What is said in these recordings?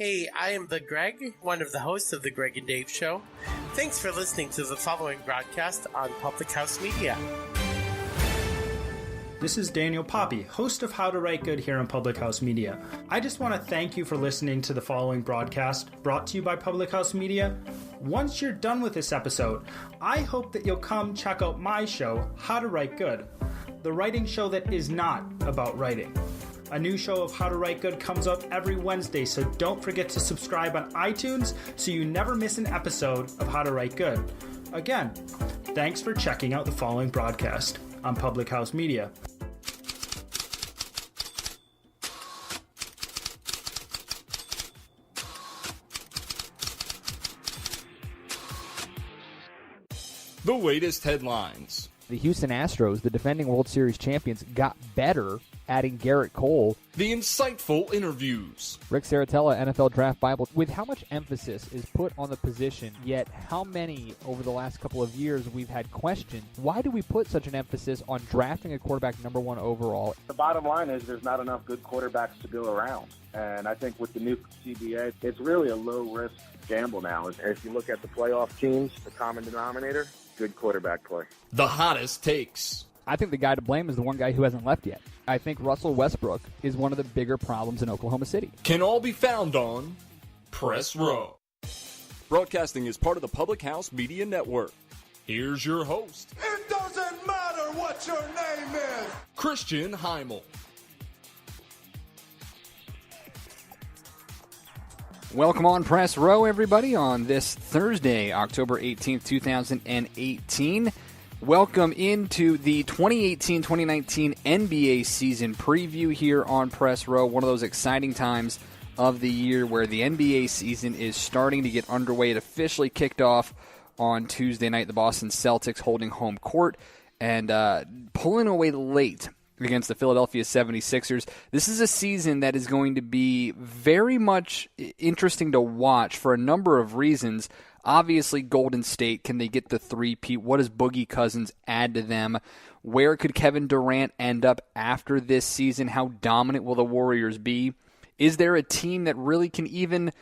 Hey, I am the Greg, one of the hosts of the Greg and Dave Show. Thanks for listening to the following broadcast on Public House Media. This is Daniel Poppy, host of How to Write Good here on Public House Media. I just want to thank you for listening to the following broadcast brought to you by Public House Media. Once you're done with this episode, I hope that you'll come check out my show, How to Write Good, the writing show that is not about writing. A new show of How to Write Good comes out every Wednesday, so don't forget to subscribe on iTunes so you never miss an episode of How to Write Good. Again, thanks for checking out the following broadcast on Public House Media. The latest headlines. The Houston Astros, the defending World Series champions, got better adding Garrett Cole. The insightful interviews. Rick Saratella, NFL Draft Bible. With how much emphasis is put on the position, yet how many over the last couple of years we've had questions. Why do we put such an emphasis on drafting a quarterback number one overall? The bottom line is there's not enough good quarterbacks to go around. And I think with the new CBA, it's really a low-risk gamble now. If you look at the playoff teams, the common denominator, good quarterback play. The hottest takes. I think the guy to blame is the one guy who hasn't left yet. I think Russell Westbrook is one of the bigger problems in Oklahoma City. Can all be found on Press Row. Broadcasting is part of the Public House Media Network. Here's your host. It doesn't matter what your name is. Christian Heimall. Welcome on Press Row, everybody, on this Thursday, October 18th, 2018. Welcome into the 2018-2019 NBA season preview here on Press Row, one of those exciting times of the year where the NBA season is starting to get underway. It officially kicked off on Tuesday night, the Boston Celtics holding home court and pulling away late against the Philadelphia 76ers. This is a season that is going to be very much interesting to watch for a number of reasons. Obviously, Golden State, can they get the three-peat? What does Boogie Cousins add to them? Where could Kevin Durant end up after this season? How dominant will the Warriors be? Is there a team that really can even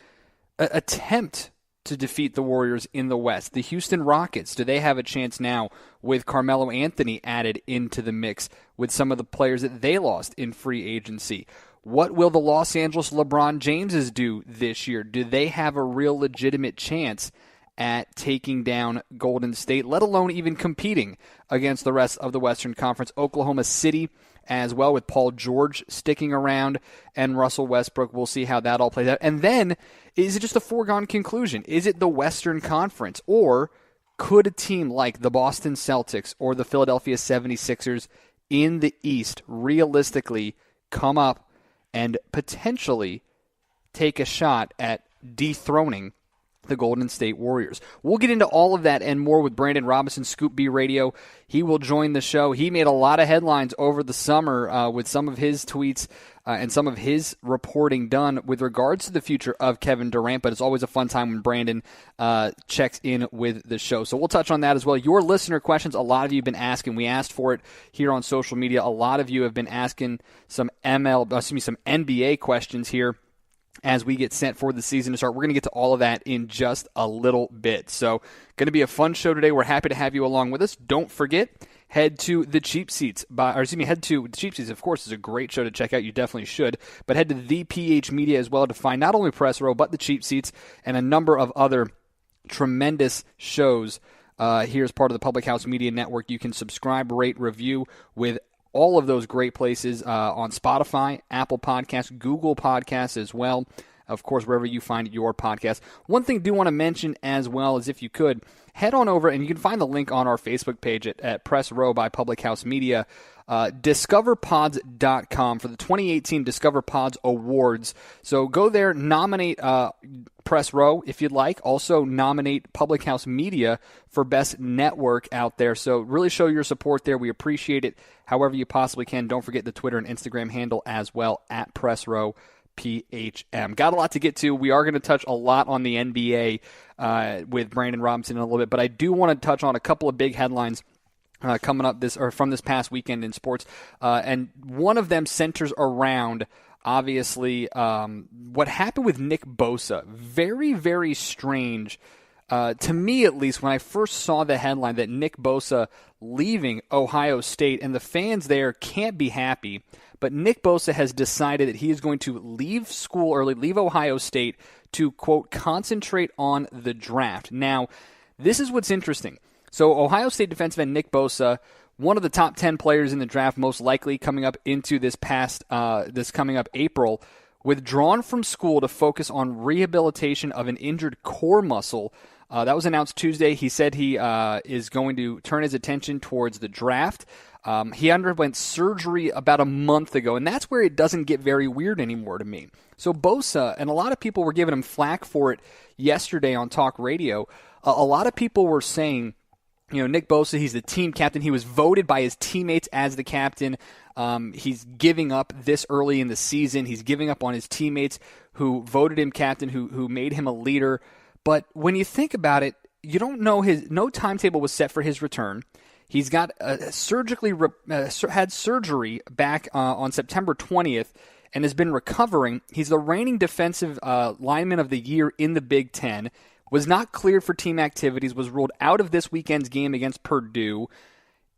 attempt to defeat the Warriors in the West? The Houston Rockets, do they have a chance now with Carmelo Anthony added into the mix with some of the players that they lost in free agency? What will the Los Angeles LeBron Jameses do this year? Do they have a real legitimate chance at taking down Golden State, let alone even competing against the rest of the Western Conference? Oklahoma City as well, with Paul George sticking around and Russell Westbrook. We'll see how that all plays out. And then, is it just a foregone conclusion? Is it the Western Conference? Or could a team like the Boston Celtics or the Philadelphia 76ers in the East realistically come up and potentially take a shot at dethroning the Golden State Warriors? We'll get into all of that and more with Brandon Robinson, Scoop B Radio. He will join the show. He made a lot of headlines over the summer with some of his tweets and some of his reporting done with regards to the future of Kevin Durant, but it's always a fun time when Brandon checks in with the show. So we'll touch on that as well. Your listener questions, a lot of you have been asking. We asked for it here on social media. A lot of you have been asking some NBA questions here as we get set for the season to start. We're going to get to all of that in just a little bit. So going to be a fun show today. We're happy to have you along with us. Don't forget, head to the Cheap Seats. Head to the Cheap Seats, of course, is a great show to check out. You definitely should. But head to the PH Media as well to find not only Press Row, but the Cheap Seats and a number of other tremendous shows here as part of the Public House Media Network. You can subscribe, rate, review with all of those great places on Spotify, Apple Podcasts, Google Podcasts as well. Of course, wherever you find your podcast. One thing I do want to mention as well is if you could, head on over, and you can find the link on our Facebook page at Press Row by Public House Media, discoverpods.com for the 2018 Discover Pods Awards. So go there, nominate Press Row if you'd like. Also nominate Public House Media for Best Network out there. So really show your support there. We appreciate it however you possibly can. Don't forget the Twitter and Instagram handle as well, at Press Row PHM. Got a lot to get to. We are going to touch a lot on the NBA with Brandon Robinson in a little bit, but I do want to touch on a couple of big headlines coming up from this past weekend in sports, and one of them centers around Obviously, what happened with Nick Bosa, very, very strange. To me, at least, when I first saw the headline that Nick Bosa leaving Ohio State, and the fans there can't be happy, but Nick Bosa has decided that he is going to leave school early, leave Ohio State to, quote, concentrate on the draft. Now, this is what's interesting. So Ohio State defensive end Nick Bosa, one of the top 10 players in the draft, most likely coming up into this coming up April, withdrawn from school to focus on rehabilitation of an injured core muscle. That was announced Tuesday. He said he is going to turn his attention towards the draft. He underwent surgery about a month ago, and that's where it doesn't get very weird anymore to me. So Bosa, and a lot of people were giving him flack for it yesterday on talk radio. A lot of people were saying, Nick Bosa, he's the team captain. He was voted by his teammates as the captain. He's giving up this early in the season. He's giving up on his teammates who voted him captain, who made him a leader. But when you think about it, you don't know no timetable was set for his return. He's got had surgery back on September 20th and has been recovering. He's the reigning defensive lineman of the year in the Big Ten. Was not cleared for team activities, was ruled out of this weekend's game against Purdue.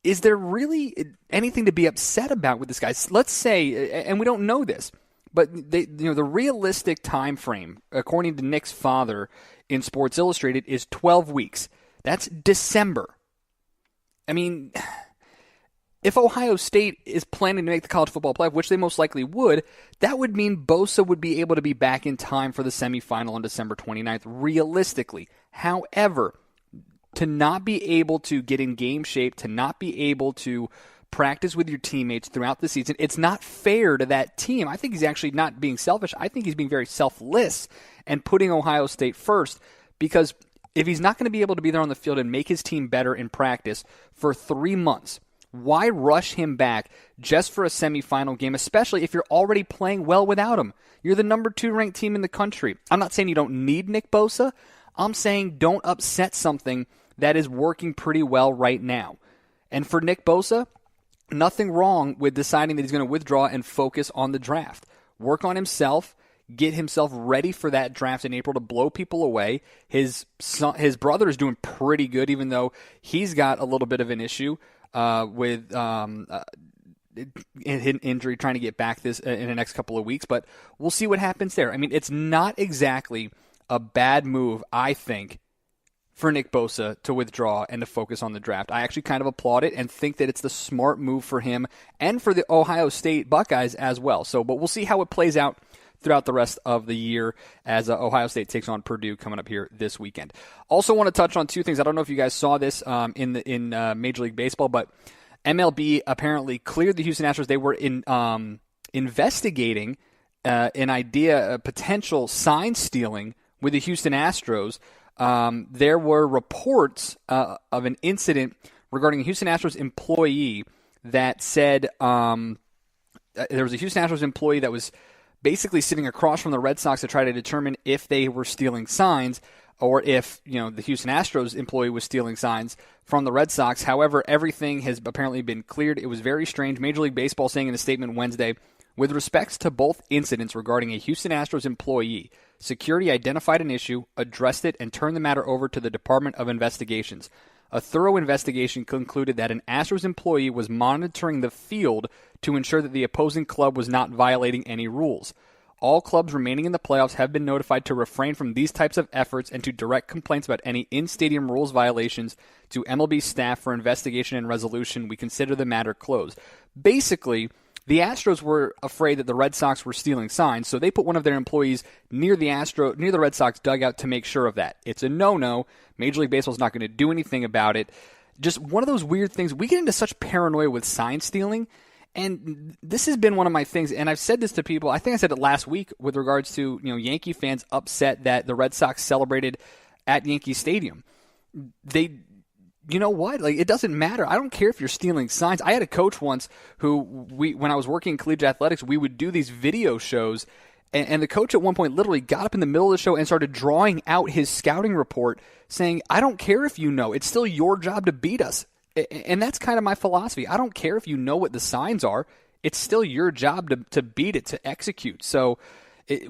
Is there really anything to be upset about with this guy? Let's say, and we don't know this, but the realistic time frame, according to Nick's father in Sports Illustrated, is 12 weeks. That's December. I mean, if Ohio State is planning to make the college football playoff, which they most likely would, that would mean Bosa would be able to be back in time for the semifinal on December 29th, realistically. However, to not be able to get in game shape, to not be able to practice with your teammates throughout the season, it's not fair to that team. I think he's actually not being selfish. I think he's being very selfless and putting Ohio State first, because if he's not going to be able to be there on the field and make his team better in practice for 3 months, why rush him back just for a semifinal game, especially if you're already playing well without him? You're the number 2 ranked team in the country. I'm not saying you don't need Nick Bosa. I'm saying don't upset something that is working pretty well right now. And for Nick Bosa, nothing wrong with deciding that he's going to withdraw and focus on the draft. Work on himself, get himself ready for that draft in April to blow people away. His brother is doing pretty good, even though he's got a little bit of an issue with injury, trying to get back this in the next couple of weeks. But we'll see what happens there. I mean, it's not exactly a bad move, I think, for Nick Bosa to withdraw and to focus on the draft. I actually kind of applaud it and think that it's the smart move for him and for the Ohio State Buckeyes as well. But we'll see how it plays out throughout the rest of the year as Ohio State takes on Purdue coming up here this weekend. Also want to touch on 2 things. I don't know if you guys saw this in Major League Baseball, but MLB apparently cleared the Houston Astros. They were investigating an idea, potential sign stealing with the Houston Astros. There were reports of an incident regarding a Houston Astros employee that said there was a Houston Astros employee that was basically sitting across from the Red Sox to try to determine if they were stealing signs or if the Houston Astros employee was stealing signs from the Red Sox. However, everything has apparently been cleared. It was very strange. Major League Baseball saying in a statement Wednesday, with respects to both incidents regarding a Houston Astros employee, security identified an issue, addressed it, and turned the matter over to the Department of Investigations. A thorough investigation concluded that an Astros employee was monitoring the field to ensure that the opposing club was not violating any rules. All clubs remaining in the playoffs have been notified to refrain from these types of efforts and to direct complaints about any in-stadium rules violations to MLB staff for investigation and resolution. We consider the matter closed. Basically, the Astros were afraid that the Red Sox were stealing signs, so they put one of their employees near the Red Sox dugout to make sure of that. It's a no-no. Major League Baseball is not going to do anything about it. Just one of those weird things. We get into such paranoia with sign stealing, and this has been one of my things, and I've said this to people. I think I said it last week with regards to Yankee fans upset that the Red Sox celebrated at Yankee Stadium. You know what? It doesn't matter. I don't care if you're stealing signs. I had a coach once who, when I was working in collegiate athletics, we would do these video shows, and the coach at one point literally got up in the middle of the show and started drawing out his scouting report saying, I don't care if you know. It's still your job to beat us. And that's kind of my philosophy. I don't care if you know what the signs are. it's still your job to beat it, to execute. So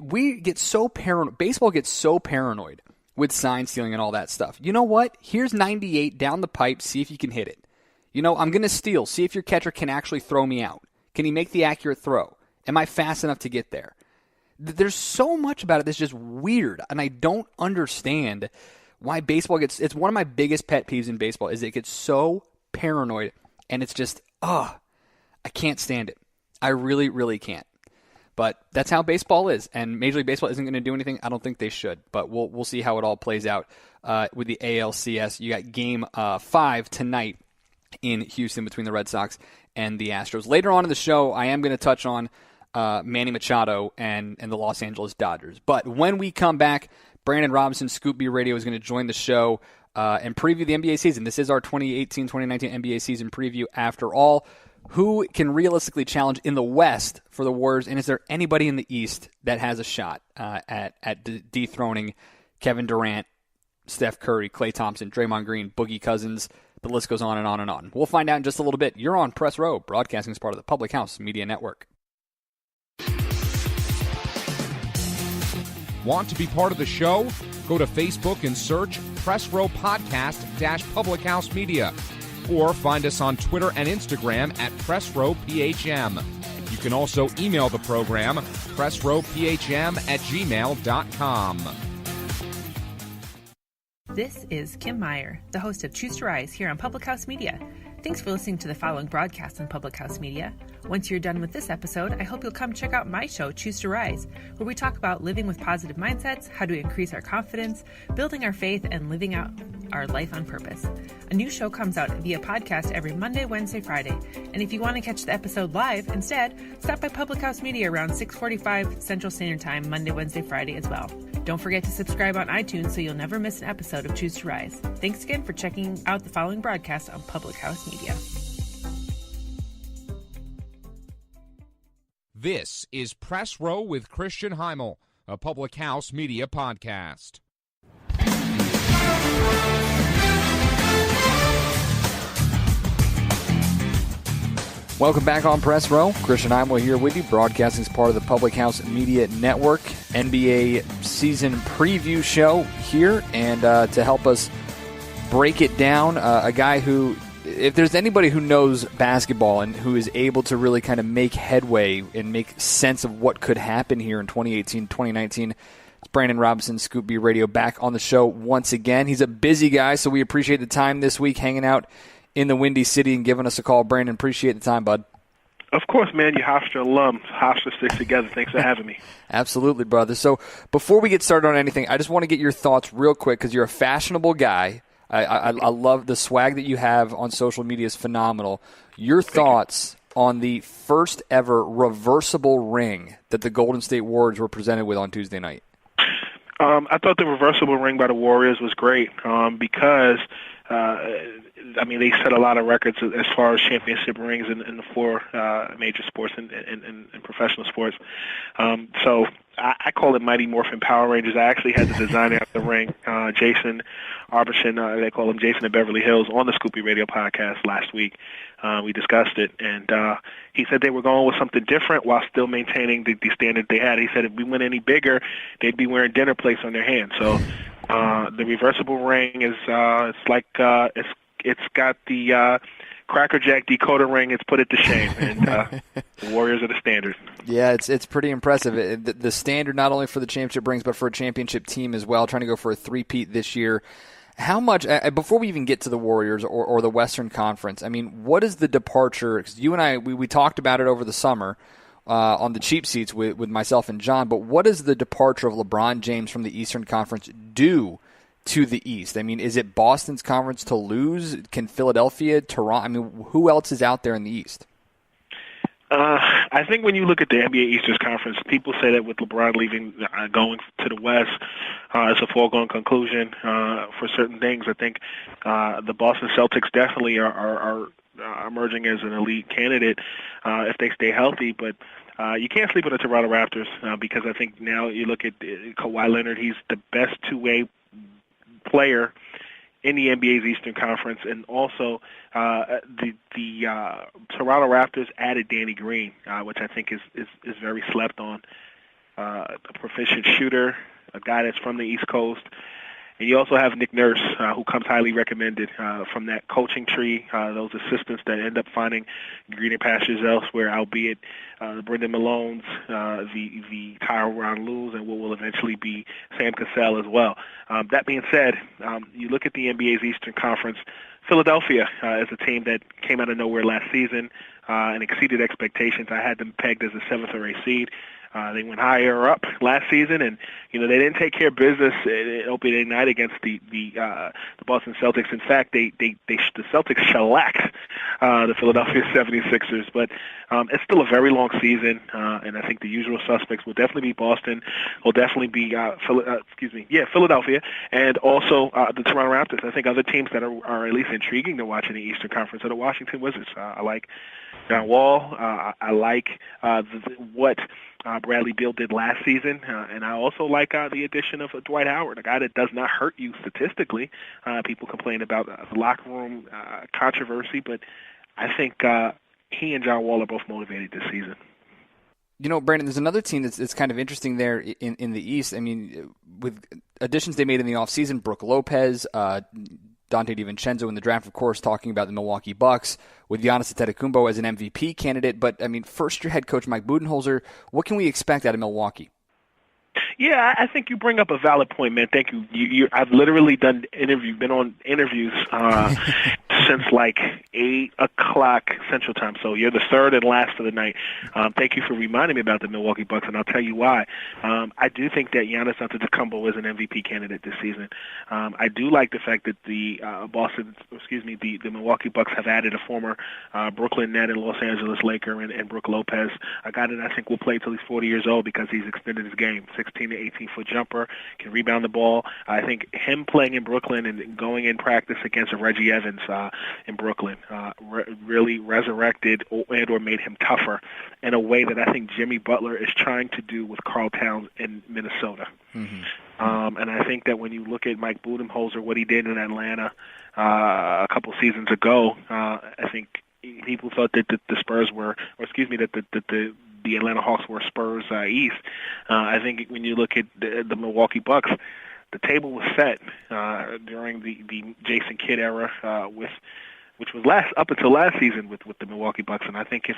we get so paranoid. Baseball gets so paranoid with sign stealing and all that stuff. You know what? Here's 98 down the pipe. See if you can hit it. I'm going to steal. See if your catcher can actually throw me out. Can he make the accurate throw? Am I fast enough to get there? There's so much about it that's just weird, and I don't understand why baseball it's one of my biggest pet peeves in baseball is it gets so paranoid, and it's just, I can't stand it. I really, really can't. But that's how baseball is, and Major League Baseball isn't going to do anything. I don't think they should, but we'll see how it all plays out with the ALCS. You got Game 5 tonight in Houston between the Red Sox and the Astros. Later on in the show, I am going to touch on Manny Machado and the Los Angeles Dodgers. But when we come back, Brandon Robinson, Scoop B Radio, is going to join the show and preview the NBA season. This is our 2018-2019 NBA season preview after all. Who can realistically challenge in the West for the Warriors, and is there anybody in the East that has a shot at dethroning Kevin Durant, Steph Curry, Klay Thompson, Draymond Green, Boogie Cousins? The list goes on and on and on. We'll find out in just a little bit. You're on Press Row, broadcasting as part of the Public House Media Network. Want to be part of the show? Go to Facebook and search Press Row Podcast-Public House Media. Or find us on Twitter and Instagram at PressRowPHM. You can also email the program, PressRowPHM@gmail.com. This is Kim Meyer, the host of Choose to Rise here on Public House Media. Thanks for listening to the following broadcast on Public House Media. Once you're done with this episode, I hope you'll come check out my show, Choose to Rise, where we talk about living with positive mindsets, how to increase our confidence, building our faith, and living out our life on purpose. A new show comes out via podcast every Monday, Wednesday, Friday. And if you want to catch the episode live instead, stop by Public House Media around 6:45 Central Standard Time, Monday, Wednesday, Friday as well. Don't forget to subscribe on iTunes so you'll never miss an episode of Choose to Rise. Thanks again for checking out the following broadcast on Public House Media. This is Press Row with Christian Heimall, a Public House Media podcast. Welcome back on Press Row. Christian Heimall here with you, broadcasting as part of the Public House Media Network NBA season preview show here. And to help us break it down, a guy who, if there's anybody who knows basketball and who is able to really kind of make headway and make sense of what could happen here in 2018, 2019, it's Brandon Robinson, Scoop B Radio, back on the show once again. He's a busy guy, so we appreciate the time this week hanging out in the Windy City and giving us a call. Brandon, appreciate the time, bud. Of course, man. You Hofstra alum. Hofstra sticks together. Thanks for having me. Absolutely, brother. So before we get started on anything, I just want to get your thoughts real quick because you're a fashionable guy. I love the swag that you have on social media is phenomenal. Your thoughts on the first ever reversible ring that the Golden State Warriors were presented with on Tuesday night? I thought the reversible ring by the Warriors was great because they set a lot of records as far as championship rings in the four major sports and professional sports. So I call it Mighty Morphin Power Rangers. I actually had the designer of the ring, Jason Arbishin, they call him Jason at Beverly Hills, on the Scoopy Radio podcast last week. We discussed it, and he said they were going with something different while still maintaining the standard they had. He said if we went any bigger, they'd be wearing dinner plates on their hands. So the reversible ring is it's got the Cracker Jack decoder ring. It's put it to shame, and the Warriors are the standard. Yeah, it's pretty impressive. The standard not only for the championship rings, but for a championship team as well, trying to go for a three-peat this year. How much, before we even get to the Warriors or the Western Conference, I mean, what is the departure? Because you and I, we talked about it over the summer on the cheap seats with myself and John, but what does the departure of LeBron James from the Eastern Conference do to the East? I mean, is it Boston's conference to lose? Can Philadelphia, Toronto, I mean, who else is out there in the East? I think when you look at the NBA Eastern Conference, people say that with LeBron leaving, going to the West, it's a foregone conclusion for certain things. I think the Boston Celtics definitely are emerging as an elite candidate if they stay healthy, but you can't sleep on the Toronto Raptors because I think now you look at Kawhi Leonard, he's the best two-way player in the NBA's Eastern Conference, and also the Toronto Raptors added Danny Green, which I think is very slept on. A proficient shooter, a guy that's from the East Coast. And you also have Nick Nurse, who comes highly recommended from that coaching tree, those assistants that end up finding greener pastures elsewhere, albeit the Brendan Malones, the Tyronn Lues, and what will eventually be Sam Cassell as well. That being said, you look at the NBA's Eastern Conference, Philadelphia is a team that came out of nowhere last season and exceeded expectations. I had them pegged as a 7th or 8th seed. They went higher up last season, and they didn't take care of business at opening night against the Boston Celtics. In fact, the Celtics shellacked the Philadelphia 76ers. But it's still a very long season, and I think the usual suspects will definitely be Boston, will definitely be Philadelphia, and also the Toronto Raptors. I think other teams that are at least intriguing to watch in the Eastern Conference are the Washington Wizards. I like John Wall. I like what Bradley Beal did last season, and I also like the addition of Dwight Howard, a guy that does not hurt you statistically. People complain about the locker room controversy, but I think he and John Wall are both motivated this season. Brandon, there's another team that's kind of interesting there in the East. I mean, with additions they made in the offseason, Brook Lopez, Dante DiVincenzo in the draft, of course, talking about the Milwaukee Bucks, with Giannis Antetokounmpo as an MVP candidate. But, I mean, first-year head coach Mike Budenholzer, what can we expect out of Milwaukee? Yeah, I think you bring up a valid point, man. Thank you. I've literally been on interviews since like 8 o'clock Central Time. So you're the third and last of the night. Thank you for reminding me about the Milwaukee Bucks, and I'll tell you why. I do think that Giannis Antetokounmpo is an MVP candidate this season. I do like the fact that the Milwaukee Bucks have added a former Brooklyn Net and Los Angeles Laker and Brook Lopez, a guy that I think will play till he's 40 years old because he's extended his game. 16 to 18-foot jumper, can rebound the ball. I think him playing in Brooklyn and going in practice against Reggie Evans in Brooklyn really resurrected and or made him tougher in a way that I think Jimmy Butler is trying to do with Karl Towns in Minnesota. Mm-hmm. And I think that when you look at Mike Budenholzer, what he did in Atlanta a couple seasons ago, I think people thought that the Spurs were, that the Atlanta Hawks were Spurs East. I think when you look at the Milwaukee Bucks, the table was set during the Jason Kidd era, which was up until last season with the Milwaukee Bucks. And I think if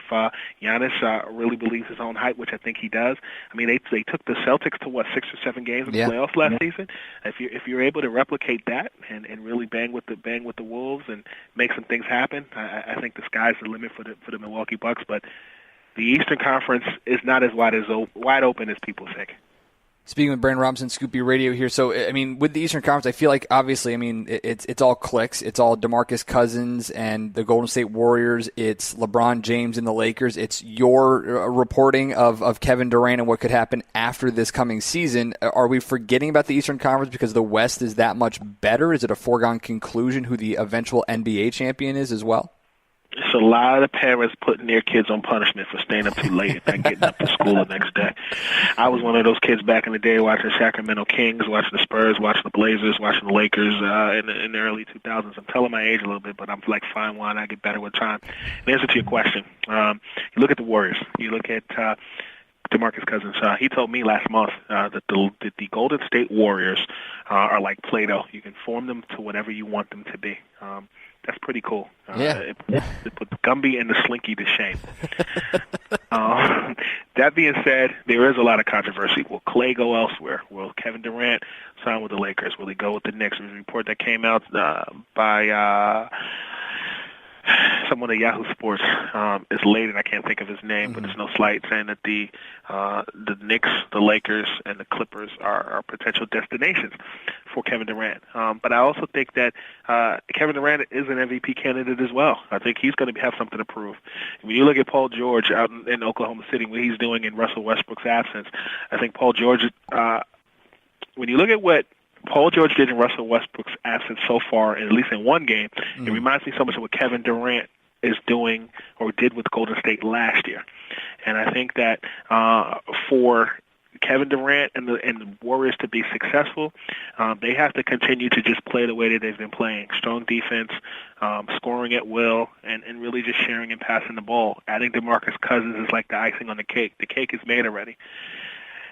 Giannis really believes his own hype, which I think he does, I mean they took the Celtics to 6 or 7 games in the playoffs last season. If you're able to replicate that and really bang with the Wolves and make some things happen, I think the sky's the limit for the Milwaukee Bucks. But the Eastern Conference is not as wide open as people think. Speaking with Brandon Robinson, Scoop B Radio here. So, I mean, with the Eastern Conference, I feel like, obviously, I mean, it's all clicks. It's all DeMarcus Cousins and the Golden State Warriors. It's LeBron James and the Lakers. It's your reporting of Kevin Durant and what could happen after this coming season. Are we forgetting about the Eastern Conference because the West is that much better? Is it a foregone conclusion who the eventual NBA champion is as well? It's a lot of parents putting their kids on punishment for staying up too late and not getting up to school the next day. I was one of those kids back in the day watching Sacramento Kings, watching the Spurs, watching the Blazers, watching the Lakers in the early 2000s. I'm telling my age a little bit, but I'm like fine wine. I get better with time. In answer to your question, you look at the Warriors. You look at DeMarcus Cousins. He told me last month that the Golden State Warriors are like Play-Doh. You can form them to whatever you want them to be. That's pretty cool. It put Gumby and the Slinky to shame. That being said, there is a lot of controversy. Will Clay go elsewhere? Will Kevin Durant sign with the Lakers? Will he go with the Knicks? There's a report that came out by someone at Yahoo Sports is late, and I can't think of his name, but it's no slight, saying that the Knicks, the Lakers, and the Clippers are potential destinations for Kevin Durant. But I also think that Kevin Durant is an MVP candidate as well. I think he's going to have something to prove. When you look at Paul George out in Oklahoma City, what he's doing in Russell Westbrook's absence, I think Paul George, when you look at what Paul George did in Russell Westbrook's absence so far, at least in one game, it reminds me so much of what Kevin Durant is doing or did with Golden State last year. And I think that for Kevin Durant and the Warriors to be successful, they have to continue to just play the way that they've been playing. Strong defense, scoring at will, and really just sharing and passing the ball. Adding DeMarcus Cousins is like the icing on the cake. The cake is made already.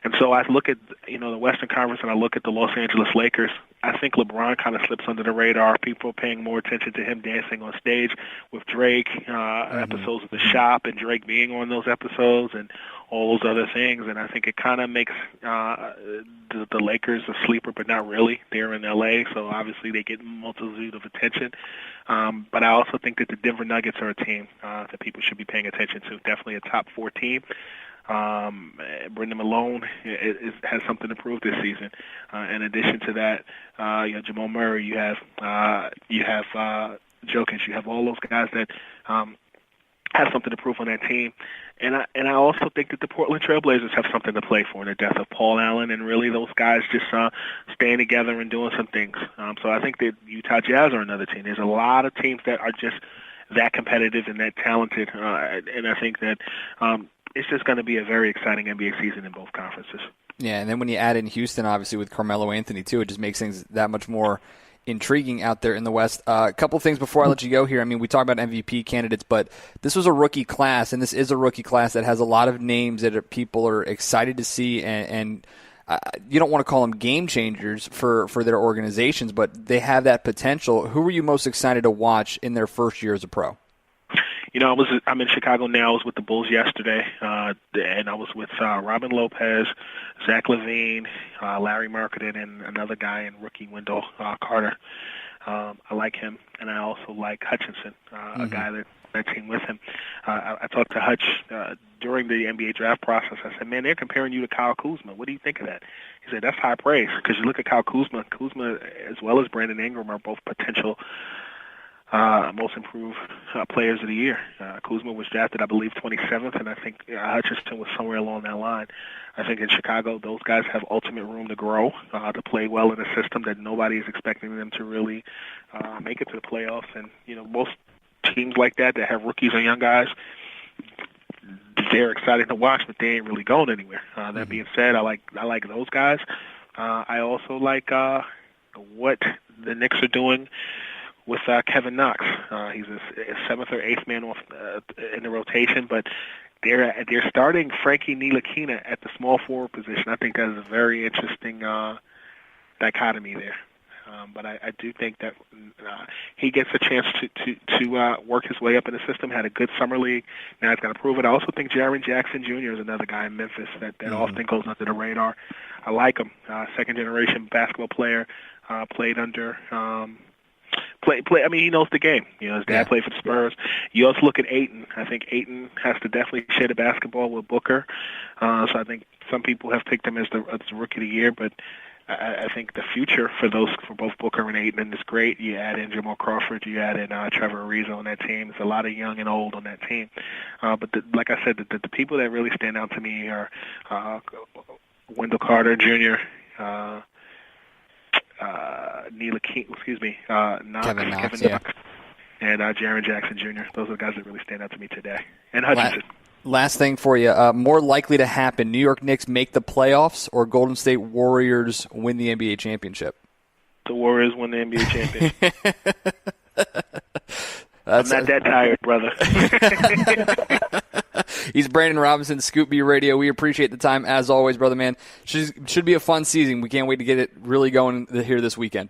And so I look at, the Western Conference, and I look at the Los Angeles Lakers. I think LeBron kind of slips under the radar. People are paying more attention to him dancing on stage with Drake, episodes of The Shop, and Drake being on those episodes and all those other things. And I think it kind of makes the Lakers a sleeper, but not really. They're in L.A., so obviously they get a multitude of attention. But I also think that the Denver Nuggets are a team that people should be paying attention to. Definitely a top 4 team. Brendan Malone has something to prove this season. In addition to that, you have Jamal Murray, you have Jokic, you have all those guys that have something to prove on that team. And I also think that the Portland Trailblazers have something to play for in the death of Paul Allen, and really those guys just staying together and doing some things. So I think that Utah Jazz are another team. There's a lot of teams that are just that competitive and that talented, and I think that it's just going to be a very exciting NBA season in both conferences. Yeah, and then when you add in Houston, obviously, with Carmelo Anthony, too, it just makes things that much more intriguing out there in the West. A couple things before I let you go here. I mean, we talk about MVP candidates, but this was a rookie class, and this is a rookie class that has a lot of names that people are excited to see, and you don't want to call them game changers for their organizations, but they have that potential. Who were you most excited to watch in their first year as a pro? I'm in Chicago now. I was with the Bulls yesterday, and I was with Robin Lopez, Zach LaVine, Larry Marketing, and another guy in rookie Wendell Carter. I like him, and I also like Hutchinson, a guy that team with him. I talked to Hutch during the NBA draft process. I said, man, they're comparing you to Kyle Kuzma. What do you think of that? He said, that's high praise, because you look at Kyle Kuzma. Kuzma, as well as Brandon Ingram, are both potential most improved players of the year. Kuzma was drafted, I believe, 27th, and I think Hutchinson was somewhere along that line. I think in Chicago, those guys have ultimate room to grow, to play well in a system that nobody is expecting them to really make it to the playoffs. And, most teams like that have rookies and young guys, they're exciting to watch, but they ain't really going anywhere. That being said, I like those guys. I also like what the Knicks are doing with Kevin Knox. He's a 7th or 8th man off in the rotation, but they're starting Frankie Ntilikina at the small forward position. I think that is a very interesting dichotomy there. But I do think that he gets a chance to work his way up in the system. Had a good summer league. Now he's got to prove it. I also think Jaren Jackson Jr. is another guy in Memphis that often goes under the radar. I like him. Second-generation basketball player. Played under I mean, he knows the game. His dad played for the Spurs. You also look at Ayton. I think Ayton has to definitely share the basketball with Booker. So I think some people have picked him as the rookie of the year, but I think the future for both Booker and Ayton is great. You add in Jamal Crawford, you add in Trevor Ariza on that team. There's a lot of young and old on that team. But like I said, the people that really stand out to me are Wendell Carter Jr., Kevin Knox, and Jaren Jackson Jr. Those are the guys that really stand out to me today. And Hutchinson. Last thing for you, more likely to happen, New York Knicks make the playoffs or Golden State Warriors win the NBA championship? The Warriors win the NBA championship. I'm not that tired, brother. He's Brandon Robinson, Scoop B Radio. We appreciate the time, as always, brother man. Should be a fun season. We can't wait to get it really going here this weekend.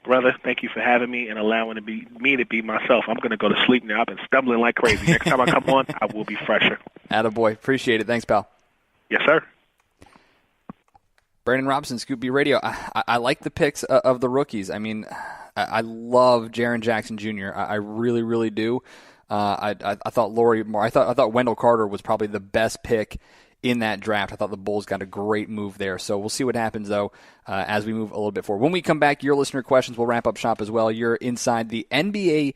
Brother, thank you for having me and allowing me to be myself. I'm going to go to sleep now. I've been stumbling like crazy. Next time I come on, I will be fresher. Attaboy. Appreciate it. Thanks, pal. Yes, sir. Brandon Robinson, Scoop B Radio. I like the picks of the rookies. I mean, I love Jaren Jackson Jr. I really, really do. I thought Laurie Moore. I thought Wendell Carter was probably the best pick in that draft. I thought the Bulls got a great move there. So we'll see what happens, though, as we move a little bit forward. When we come back, your listener questions will wrap up shop as well. You're inside the NBA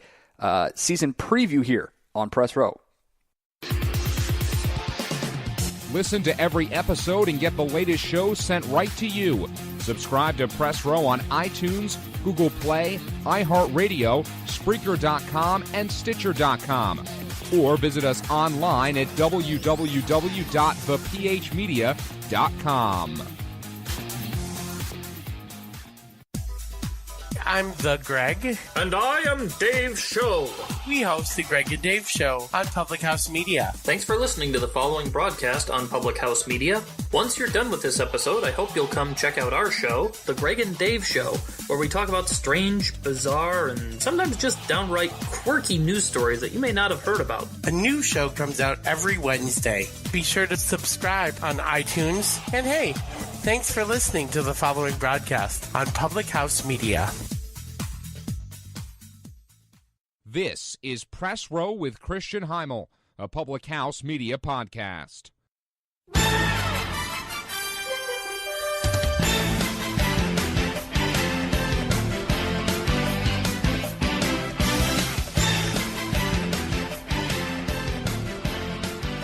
season preview here on Press Row. Listen to every episode and get the latest shows sent right to you. Subscribe to Press Row on iTunes, Google Play, iHeartRadio, Spreaker.com, and Stitcher.com. or visit us online at www.thephmedia.com. I'm the Greg. And I am Dave Show. We host the Greg and Dave Show on Public House Media. Thanks for listening to the following broadcast on Public House Media. Once you're done with this episode, I hope you'll come check out our show, The Greg and Dave Show, where we talk about strange, bizarre, and sometimes just downright quirky news stories that you may not have heard about. A new show comes out every Wednesday. Be sure to subscribe on iTunes. And hey, thanks for listening to the following broadcast on Public House Media. This is Press Row with Christian Heimall, a Public House Media podcast.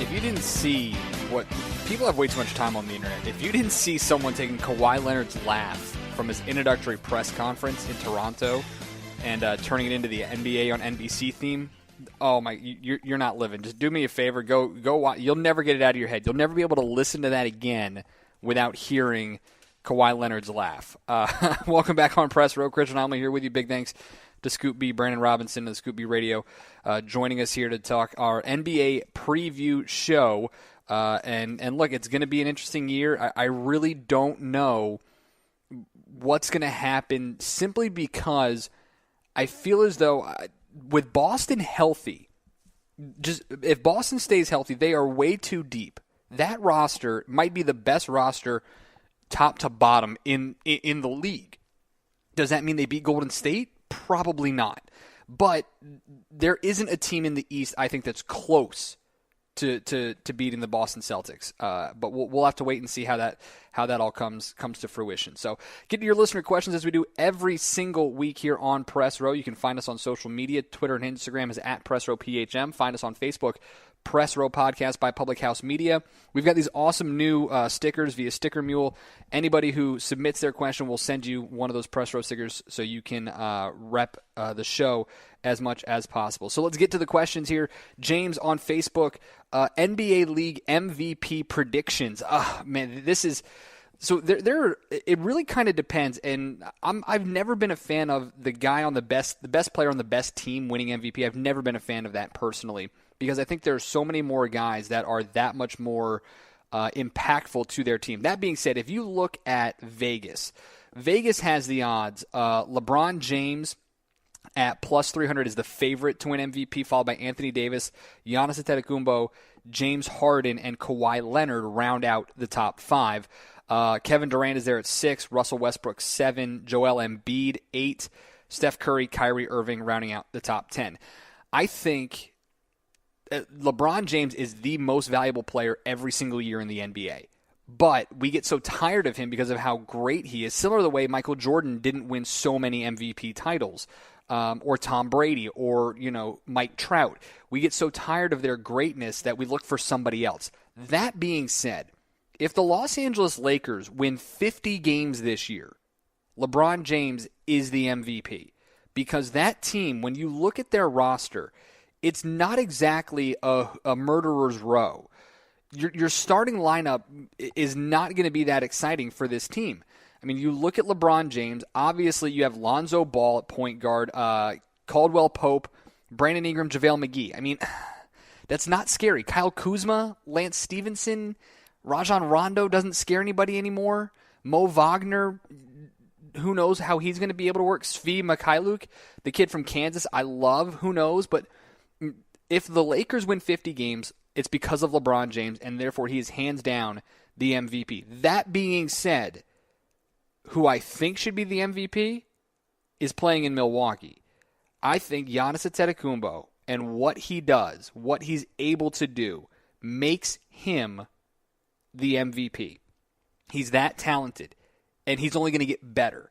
If you didn't see what people have way too much time on the internet. If you didn't see someone taking Kawhi Leonard's laugh from his introductory press conference in Toronto and turning it into the NBA on NBC theme, oh my, you're not living. Just do me a favor, go watch. You'll never get it out of your head. You'll never be able to listen to that again without hearing Kawhi Leonard's laugh. Welcome back on Press Row. Christian Heimall here with you. Big thanks to Scoop B, Brandon Robinson of the Scoop B Radio, joining us here to talk our NBA preview show. And look, it's going to be an interesting year. I really don't know what's going to happen simply because I feel as though with Boston healthy, just if Boston stays healthy, they are way too deep. That roster might be the best roster top to bottom in the league. Does that mean they beat Golden State? Probably not. But there isn't a team in the East, I think, that's close to beating the Boston Celtics. But we'll have to wait and see how that all comes to fruition. So get to your listener questions as we do every single week here on Press Row. You can find us on social media. Twitter and Instagram is at PressRowPHM. Find us on Facebook, Press Row Podcast by Public House Media. We've got these awesome new stickers via Sticker Mule. Anybody who submits their question will send you one of those Press Row stickers so you can rep the show as much as possible. So let's get to the questions here. James on Facebook, NBA League MVP predictions. Man, this is... So it really kind of depends, and I've never been a fan of the guy on the best player on the best team winning MVP. I've never been a fan of that personally, because I think there are so many more guys that are that much more impactful to their team. That being said, if you look at Vegas has the odds. LeBron James at plus 300 is the favorite to win MVP, followed by Anthony Davis, Giannis Antetokounmpo, James Harden, and Kawhi Leonard round out the top five. Kevin Durant is there at 6, Russell Westbrook 7, Joel Embiid 8, Steph Curry, Kyrie Irving rounding out the top 10. I think LeBron James is the most valuable player every single year in the NBA. But we get so tired of him because of how great he is, similar to the way Michael Jordan didn't win so many MVP titles, or Tom Brady, or Mike Trout. We get so tired of their greatness that we look for somebody else. That being said, if the Los Angeles Lakers win 50 games this year, LeBron James is the MVP. Because that team, when you look at their roster, it's not exactly a murderer's row. Your starting lineup is not going to be that exciting for this team. I mean, you look at LeBron James, obviously you have Lonzo Ball at point guard, Caldwell Pope, Brandon Ingram, JaVale McGee. I mean, that's not scary. Kyle Kuzma, Lance Stevenson, Rajon Rondo doesn't scare anybody anymore. Mo Wagner, who knows how he's going to be able to work. Svi Mikhailuk, the kid from Kansas, I love. Who knows? But if the Lakers win 50 games, it's because of LeBron James, and therefore he is hands down the MVP. That being said, who I think should be the MVP is playing in Milwaukee. I think Giannis Antetokounmpo and what he does, what he's able to do, makes him the MVP. He's that talented, and he's only going to get better.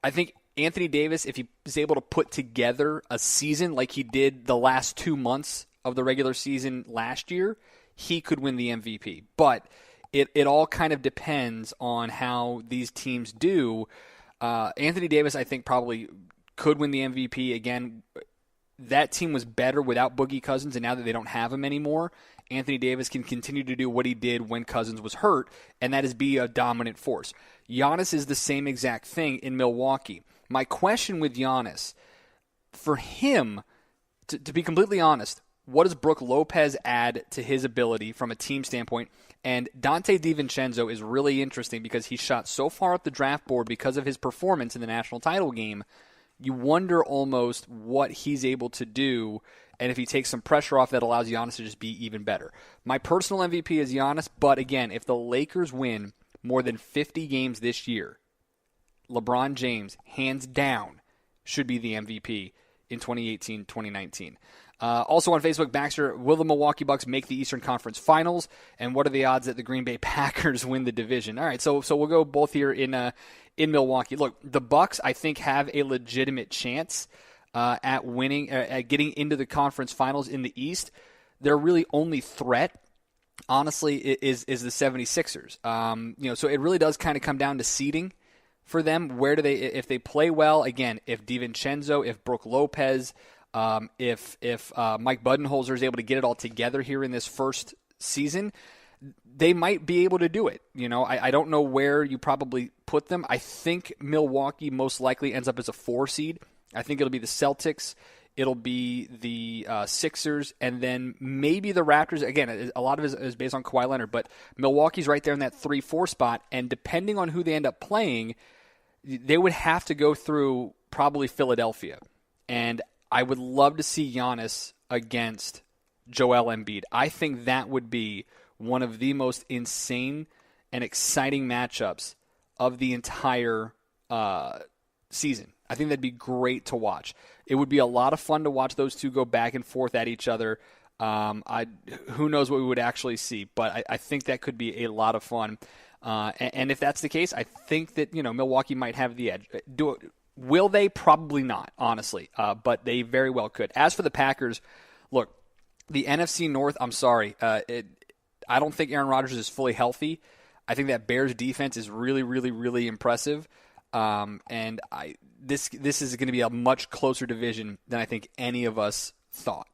I think Anthony Davis, if he is able to put together a season like he did the last 2 months of the regular season last year, he could win the MVP. But it all kind of depends on how these teams do. Anthony Davis, I think, probably could win the MVP. Again, that team was better without Boogie Cousins, and now that they don't have him anymore, Anthony Davis can continue to do what he did when Cousins was hurt, and that is be a dominant force. Giannis is the same exact thing in Milwaukee. My question with Giannis, for him, to be completely honest, what does Brook Lopez add to his ability from a team standpoint? And Dante DiVincenzo is really interesting because he shot so far up the draft board because of his performance in the national title game. You wonder almost what he's able to do, and if he takes some pressure off, that allows Giannis to just be even better. My personal MVP is Giannis, but again, if the Lakers win more than 50 games this year, LeBron James, hands down, should be the MVP in 2018-2019. Also on Facebook, Baxter, will the Milwaukee Bucks make the Eastern Conference Finals? And what are the odds that the Green Bay Packers win the division? All right, so we'll go both here in Milwaukee. Look, the Bucks, I think, have a legitimate chance at winning, at getting into the conference finals in the East. Their really only threat, honestly, is the 76ers. So it really does kind of come down to seeding for them. Where do they, if they play well, again, if DiVincenzo, if Brook Lopez, if Mike Budenholzer is able to get it all together here in this first season, they might be able to do it. I don't know where you probably put them. I think Milwaukee most likely ends up as a 4 seed. I think it'll be the Celtics, it'll be the Sixers, and then maybe the Raptors. Again, a lot of it is based on Kawhi Leonard, but Milwaukee's right there in that 3-4 spot, and depending on who they end up playing, they would have to go through probably Philadelphia. And I would love to see Giannis against Joel Embiid. I think that would be one of the most insane and exciting matchups of the entire season. I think that'd be great to watch. It would be a lot of fun to watch those two go back and forth at each other. Who knows what we would actually see, but I think that could be a lot of fun. And if that's the case, I think that Milwaukee might have the edge. Will they? Probably not, honestly, but they very well could. As for the Packers, look, the NFC North, I'm sorry. I don't think Aaron Rodgers is fully healthy. I think that Bears defense is really, really, really impressive. And this is going to be a much closer division than I think any of us thought.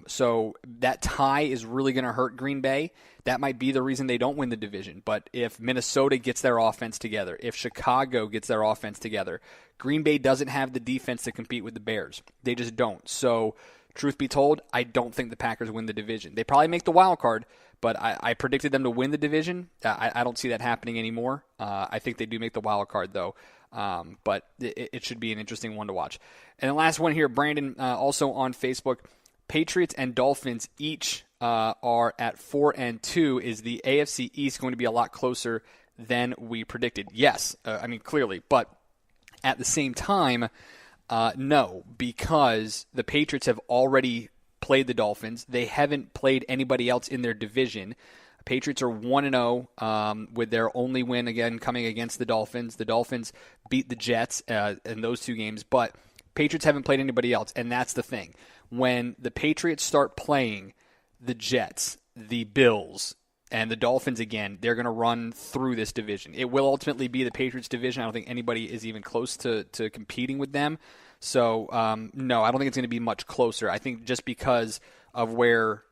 So that tie is really going to hurt Green Bay. That might be the reason they don't win the division. But if Minnesota gets their offense together, if Chicago gets their offense together, Green Bay doesn't have the defense to compete with the Bears. They just don't. So truth be told, I don't think the Packers win the division. They probably make the wild card, but I predicted them to win the division. I don't see that happening anymore. I think they do make the wild card, though. But it should be an interesting one to watch. And the last one here, Brandon, also on Facebook, Patriots and Dolphins each are at 4-2. Is the AFC East going to be a lot closer than we predicted? Yes, clearly. But at the same time, no, because the Patriots have already played the Dolphins. They haven't played anybody else in their division. Patriots are 1-0 with their only win, again, coming against the Dolphins. The Dolphins beat the Jets in those two games, but Patriots haven't played anybody else, and that's the thing. When the Patriots start playing the Jets, the Bills, and the Dolphins again, they're going to run through this division. It will ultimately be the Patriots division. I don't think anybody is even close to competing with them. So, no, I don't think it's going to be much closer. I think just because of where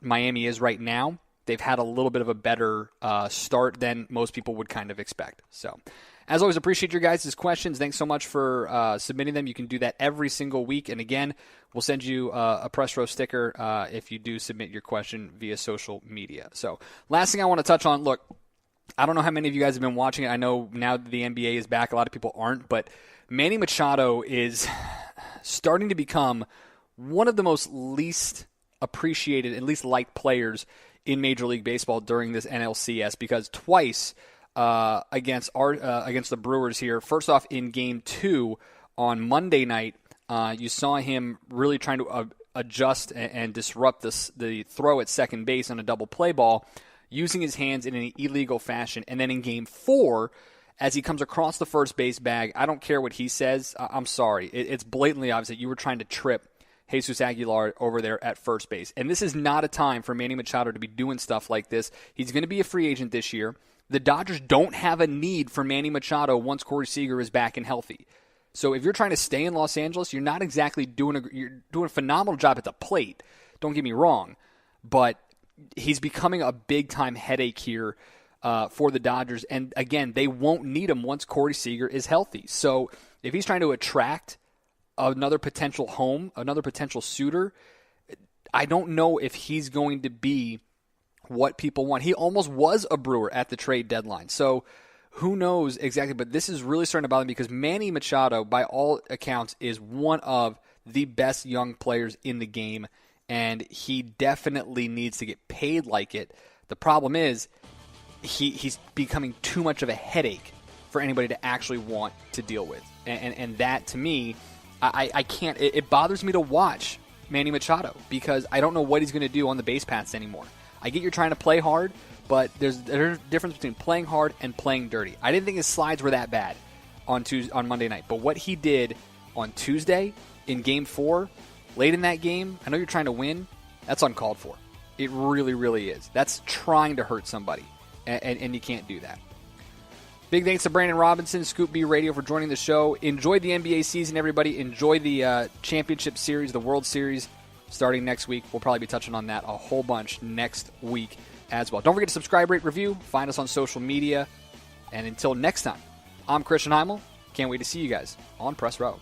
Miami is right now, they've had a little bit of a better start than most people would kind of expect. So, as always, appreciate your guys' questions. Thanks so much for submitting them. You can do that every single week. And again, we'll send you a Press Row sticker if you do submit your question via social media. So, last thing I want to touch on, look, I don't know how many of you guys have been watching it. I know now that the NBA is back, a lot of people aren't. But Manny Machado is starting to become one of the most least appreciated and least liked players in Major League Baseball during this NLCS, because twice against the Brewers here. First off, in Game 2 on Monday night, you saw him really trying to adjust and disrupt the throw at second base on a double play ball, using his hands in an illegal fashion. And then in Game 4, as he comes across the first base bag, I don't care what he says. I'm sorry. It's blatantly obvious that you were trying to trip Jesus Aguilar over there at first base. And this is not a time for Manny Machado to be doing stuff like this. He's going to be a free agent this year. The Dodgers don't have a need for Manny Machado once Corey Seager is back and healthy. So if you're trying to stay in Los Angeles, you're not exactly you're doing a phenomenal job at the plate. Don't get me wrong, but he's becoming a big-time headache here for the Dodgers. And again, they won't need him once Corey Seager is healthy. So if he's trying to attract another potential home, another potential suitor, I don't know if he's going to be what people want. He almost was a Brewer at the trade deadline. So who knows exactly, but this is really starting to bother me because Manny Machado, by all accounts, is one of the best young players in the game, and he definitely needs to get paid like it. The problem is he's becoming too much of a headache for anybody to actually want to deal with. And that, to me, I can't. It bothers me to watch Manny Machado because I don't know what he's going to do on the base paths anymore. I get you're trying to play hard, but there's a difference between playing hard and playing dirty. I didn't think his slides were that bad on Monday night, but what he did on Tuesday in Game 4, late in that game, I know you're trying to win, that's uncalled for. It really, really is. That's trying to hurt somebody, and you can't do that. Big thanks to Brandon Robinson, Scoop B Radio, for joining the show. Enjoy the NBA season, everybody. Enjoy the championship series, the World Series, starting next week. We'll probably be touching on that a whole bunch next week as well. Don't forget to subscribe, rate, review. Find us on social media. And until next time, I'm Christian Heimall. Can't wait to see you guys on Press Row.